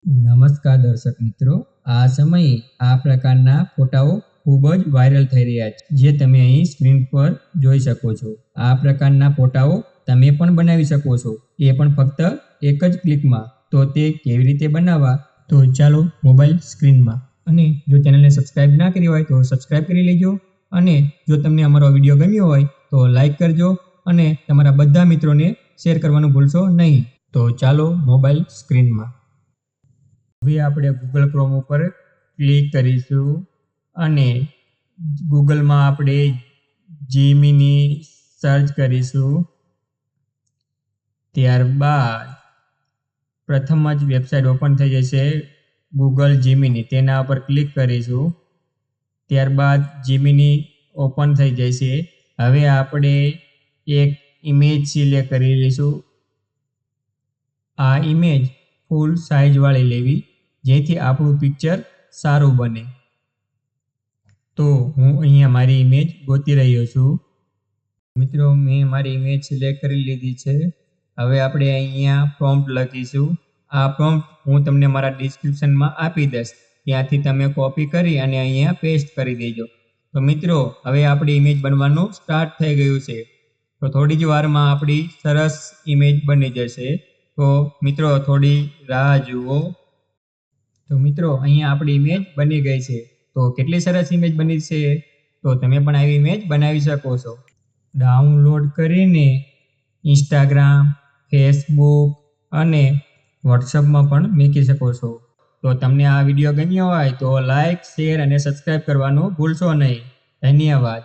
નમસ્કાર દર્શક મિત્રો, આ સમયે આ પ્રકારના ફોટાઓ ખૂબ જ વાયરલ થઈ રહ્યા છે, જે તમે અહીં સ્ક્રીન પર જોઈ શકો છો। આ પ્રકારના ફોટાઓ તમે પણ બનાવી શકો છો, એ પણ ફક્ત એક જ ક્લિકમાં। તો તે કેવી રીતે બનાવવા, તો ચાલો મોબાઈલ સ્ક્રીનમાં। અને જો ચેનલને સબસ્ક્રાઇબ ના કરી હોય તો સબસ્ક્રાઇબ કરી લેજો। અને જો તમને અમારો વિડીયો ગમ્યો હોય તો લાઈક કરજો અને તમારા બધા મિત્રોને શેર કરવાનું ભૂલશો નહીં। તો ચાલો મોબાઈલ સ્ક્રીનમાં। હવે આપણે ગૂગલ ક્રોમ ઉપર ક્લિક કરીશું અને ગૂગલમાં આપણે જીમીની સર્ચ કરીશું। ત્યારબાદ પ્રથમ જ વેબસાઇટ ઓપન થઈ જશે ગૂગલ જીમીની, તેના પર ક્લિક કરીશું। ત્યારબાદ જીમીની ઓપન થઈ જશે। હવે આપણે એક ઇમેજ સિલેક્ટ કરી લઈશું। આ ઇમેજ ફૂલ સાઇઝવાળી લેવી, જેથી આપણું પિક્ચર સારું બને। તો હું અહીંયા મારી ઇમેજ ગોતી રહ્યો છું। મિત્રો, મેં મારી ઇમેજ સિલેક્ટ કરી લીધી છે। હવે આપણે અહીંયા પ્રોમ્પ્ટ લખીશું। આ પ્રોમ્પ્ટ હું તમને મારા ડિસ્ક્રિપ્શનમાં આપી દઈશ, ત્યાંથી તમે કોપી કરી અને અહીંયા પેસ્ટ કરી દેજો। તો મિત્રો, હવે આપણી ઇમેજ બનવાનું સ્ટાર્ટ થઈ ગયું છે। તો થોડી જ વારમાં આપણી સરસ ઇમેજ બની જશે। તો મિત્રો, થોડી રાહ જુઓ। તો મિત્રો, અહીંયા આપણી ઇમેજ બની ગઈ છે। તો કેટલી સરસ ઇમેજ બની છે, તો તમે પણ આવી ઇમેજ બનાવી શકો છો। ડાઉનલોડ કરીને ઇન્સ્ટાગ્રામ, ફેસબુક અને વોટ્સઅપમાં પણ મૂકી શકો છો। તો તમને આ વિડીયો ગમ્યો હોય તો લાઈક, શેર અને સબસ્ક્રાઈબ કરવાનું ભૂલશો નહીં। ધન્યવાદ।